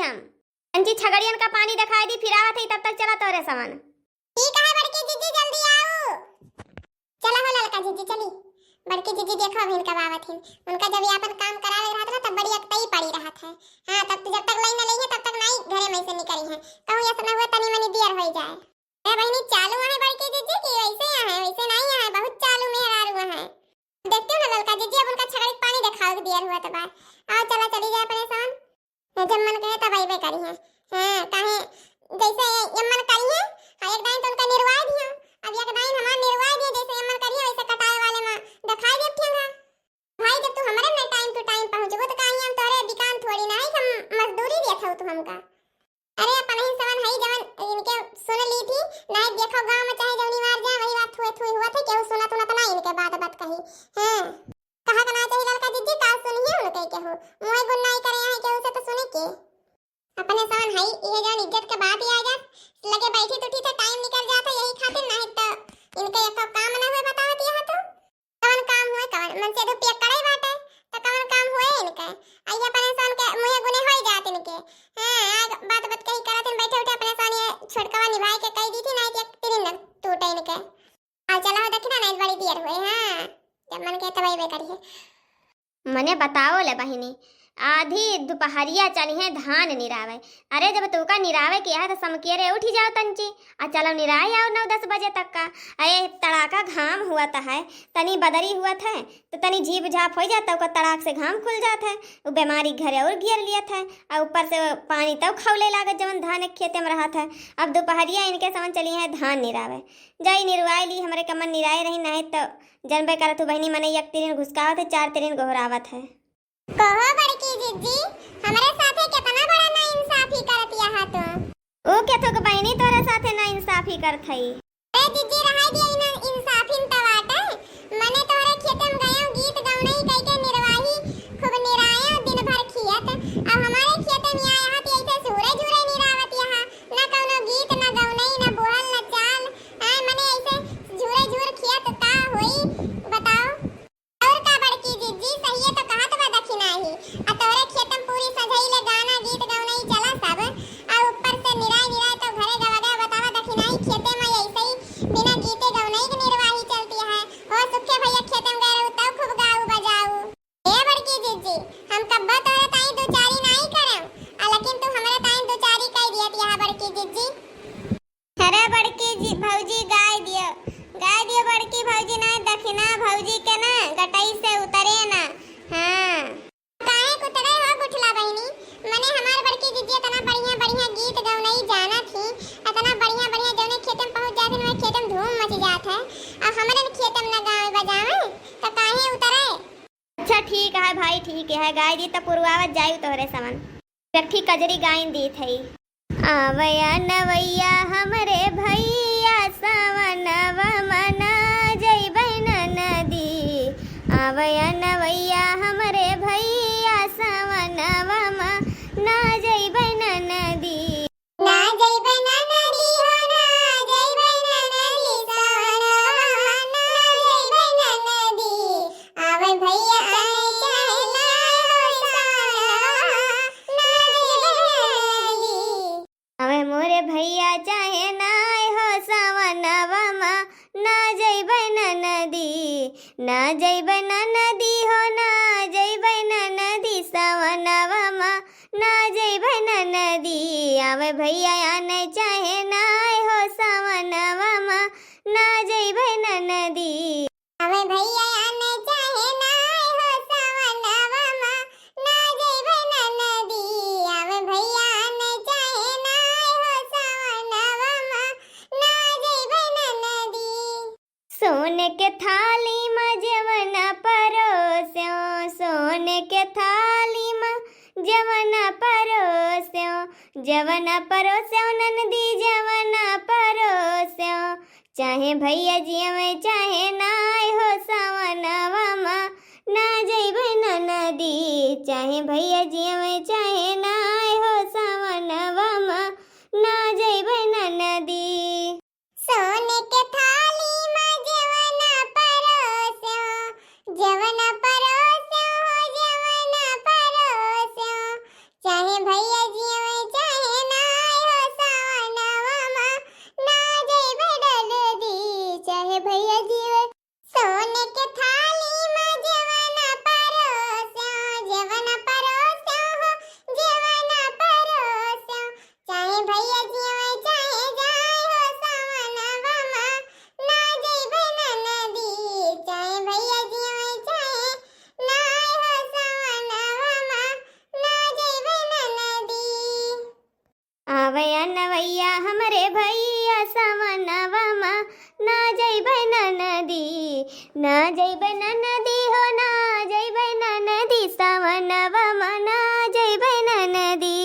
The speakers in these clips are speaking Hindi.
हम अंची छगड़ियन का पानी दिखाई दी, फिर आवत ही तब तक चला तोरे सामान। ठीक है बड़की जीजी जल्दी आओ। चला हो ललका जीजी चली। बड़की जीजी देखो अभी इनका आवत है। उनका जब यापन काम करावे रहत ना तब बड़ी अकतई पड़ी रहत है। हां तब तो जब तक लाइन न लई है तब तक नहीं घरे में से निकली है। कहूं ऐसा ना हुआ तनी मनी देर हो जाए। ए बहनी चालू है बड़की जीजी की वैसे है वैसे नहीं है, बहुत चालू मेहरारू है। देखते हो ना ललका जीजी अब उनका छगड़ी पानी दिखाओ देर हुआ तो बात। आओ चला चली जाए परेशान। जब मन करे तब आईबे करी है। हां काहे जैसे यमन करी है एक दाइन तो उनका निर्वाह दिया। अब एक दाइन हमार निर्वाह दिया जैसे यमन करी है वैसे कटाए वाले में दिखाई दे ठेंगा। भाई जब तू हमारे में टाइम टू टाइम पहुंचबो तो काहे हम तोरे दुकान थोड़ी ना है हम मजदूरी देत हो तू हमका। अरे अपन ही सवन है जवन इनके सुन ली थी नहीं देखो गांव में चाहे जवनी मार जाए वही बात थोड़ी हुआ था केहू सुना तो ना इनके बात कही। हां कहा कना चाहिए लड़का जीजी का सुनिए उनके केहू मोए गुन्नाई करे है केहू से तो सुने के अपने सवन है ये जान इज्जत के बात ही आ जा लगे बैठी तो ठीक है टाइम निकल जाता यही खातिर नहीं तो इनके एक काम ना हुए बतावत यहां तो कौन काम हुए कौन मन से रुपया करे बाटे तो कौन काम हुए इनके आइए अपने सन के मुए गुने हो जात इनके। हां आज बात कही करत बैठे उठे अपने सन ये छोटकवा निभाई के कह दी थी ना एक तीन न टूटे इनके आ चला हो देखना नहीं बड़ी देर हुए। हां जब मन के तबई बे करी मने बताओ ले बहिनी आधी दोपहरिया चली है धान निरावे। अरे जब तोका निरावे किया है तो समकेरे उठी जाओ तंची आ चलो निराए आओ 9-10 बजे तक का। अरे तड़ाका घाम हुआ था है तनी बदरी हुआ था तो तनी झीप झाप हो जाता है तड़ाक से घाम खुल जाता है वो बीमारी घरे और गिर लिया था और ऊपर से पानी तब खौले लागत जवन धान खेते में रहा था। अब दोपहरिया इनके समझ चली है धान निरावे जाई निरवाई ली हमारे कमन निराए रही नहीं तो जनबे करत हो बहनी मने एक तिरिन घुसकावत है 4 तिरिन गोहरावत है। कहो बड़की जीजी हमारे साथे कितना बड़ा ना इंसाफी करत यहां तो ओ के तो बहनी तोरा साथे ना इंसाफी करत हई। ए जीजी रहाई दिया इन इंसाफीन तवाटे मने तोरे खेतम गयो गीत गौनई कई के निर्वाही खूब निराया दिन भर खियत अब हमारे खेते में आया हाथ ऐसे सूरज उरे निरावत यहां ना कोनो गीत ना गौनई ना बोहल ना चाल हां मने ऐसे झूरे झूर खियत का होई बताओ। और का बड़की जीजी सही है तो कहा तो दक्षिणा ही आ तोरे खेतम पूरी सजाई ले गाना गीत गौनई चला सब आ ऊपर से निराय तो घरे गवा बतावा दक्षिणा ही खेते में ऐसे ही बिना गीते गौनई के निर्वाही चलती है। हो सुखे भैया खेतम गए रहू तब खूब गाऊ बजाऊ। ए बड़की जीजी हम कब तोरे ताई दो चारी नहीं करम आ लेकिन तू हमरे ताई दो चारी कह दियत यहां बड़की जीजी। अरे बड़की जी भौजी गाय दियो बड़की भौजी ना दक्षिणा भौजी के ना गटई से उतरे ना। हां काहे कुतरे हो गुठला बहिनी मने हमार बड़की जीजी इतना बढ़िया गीत गौनई जाना थी इतना बढ़िया जौने खेतम पहुंच जात है खेतम धूम मच जात है अब हमरे खेतम ना गावे बजावे तो काहे उतरे। अच्छा ठीक है भाई ठीक है गाय दी त पुरवावत जाई तोहरे समन रखी कजरी गाय दी थई। आवया नवैया हमरे भैया सवनवा मना जइबै नदी आवया नवैया हमरे भैया सवनवा मना जइबै नदी ना जइबै नदी हो ना जइबै नदी सवनवा ना जइबै नदी आवे भैया आए चाहे ना हो सवनवा ना जइबै नदी अवे मोरे भैया चाहे नाय हो सवनवा ना जइबै नदी ना जइबै नदी हो ना जइबै नदी सवनवा ना जइबै नदी आवे भैया आने चाहे नाय हो सवनवा ना जइबै नदी आवे भैया आने चाहे ना हो सवनवा ना जइबै नदी आवे भैया आने चाहे ना हो सवनवा ना जइबै नदी। सोने के थाली में जवन परोस्यो सोने के थाली में जवन परोस्यो नंदी जवन परोस्यो चाहे भैया जी में चाहे नाय हो सवनवा ना जइबै नदी चाहे भैया जी में चाहे नाय हो सवनवा ना जइबै नदी। सोने के थाली में जवन परोस्यो चाहे भैया जी में आवे नवैया हमरे भैया समनवा मा ना जइबै नदी ना जइबै नदी हो ना जइबै नदी समनवा मा ना जइबै नदी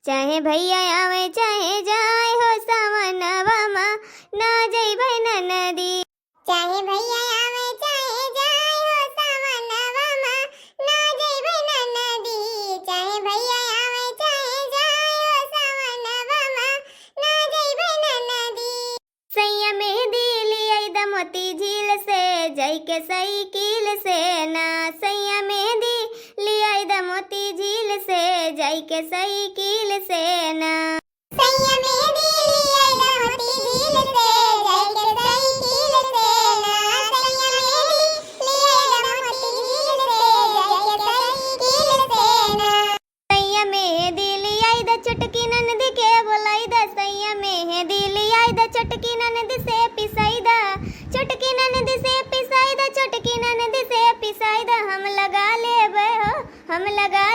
चाहे भैया आवे चाहे जाए हो समनवा मा ना जइबै नदी चाहे भैया आवे चाहे जाए हो समनवा मा ना जइबै नदी चाहे भैया आवे चाहे जाए हो समनवा मा ना जइबै नदी सैया मेहंदी लियाई दमोती झील से जई के साइकिल से ना सैया मेहंदी लियाई दमोती झील से जई के साइकिल से ना सैया मेहंदी लियाई दमोती झील से जई के साइकिल से ना सैया मेहंदी लियाई दमोती झील से जई के साइकिल से ना सैया मेहंदी लियाई द चुटकी ननद के बोलाई द सैया मेहंदी लियाई द चुटकी ननद से पिसाई द चुटकी ननद से पिसाई द चुटकी ननद से पिसाई द हम लगा लेबै हो हम लगा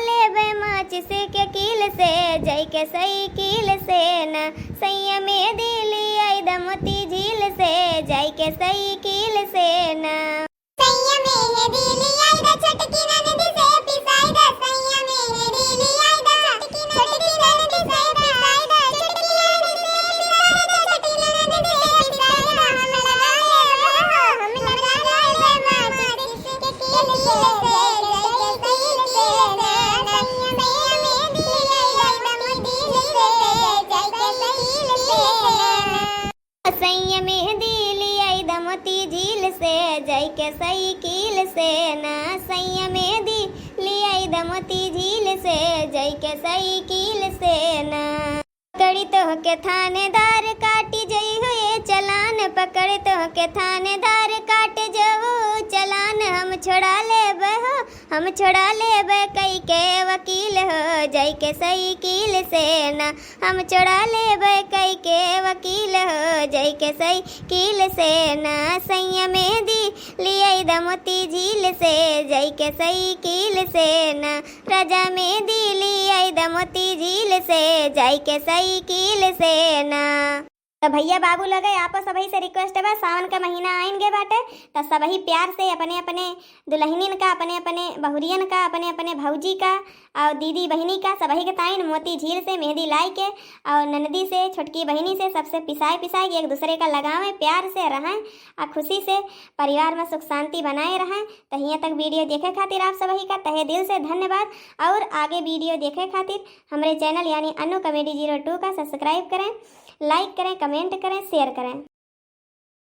लेबै माचिस के कील से जई के साइकिल से ना सैया मेहंदी लियाई द मोती झील से जई के साइकिल से ना सैया मेहंदी लियाई द चुटकी ननद से पिसाई द सैया मेहंदी लियाई द चुटकी ननद से पिसाई द चुटकी ननद से पिसाई द चुटकी ननद से पिसाई द हम लगा लेबै माचिस के कील से जई के साइकिल से ना सैया मेहंदी लियाई द मोती झील से जई के साइकिल से सैया मेहंदी लियाई द मोती झील से जई के साइकिल से ना सैया मेहंदी लियाई द मोती झील से जई के साइकिल से ना पकड़ी तो के थानेदार काटी जई हो ये चलान पकड़ तो के थानेदार काट जो चलान हम छोड़ा लेबै हो हम छोड़ा लेबै कई के वकील हो जई के साइकिल से ना हम छोड़ा लेबै कई के वकील हो जई के साइकिल से ना सैया मेहंदी लियाई द मोती झील से जई के साइकिल से ना राजा मेहंदी लियाई द मोती झील से जई के साइकिल से ना तो भैया बाबू लगे आपस सभी से रिक्वेस्ट है सावन का महीना आएंगे बाटे तो सभी प्यार से अपने अपने दुल्हनिन का अपने अपने बहुरियन का अपने अपने भौजी का और दीदी बहनी का सभी के ताइन मोती झील से मेहंदी लाई के और ननदी से छोटकी बहनी से सबसे पिसाए पिसाए के एक दूसरे का लगावें प्यार से रहें और खुशी से परिवार में सुख शांति बनाए रहें। तो यहाँ तक वीडियो देखे खातिर आप सभी का तहे दिल से धन्यवाद और आगे वीडियो देखे खातिर हमारे चैनल यानी अनु कॉमेडी 02 का सब्सक्राइब करें, लाइक करें, कमेंट करें, शेयर करें।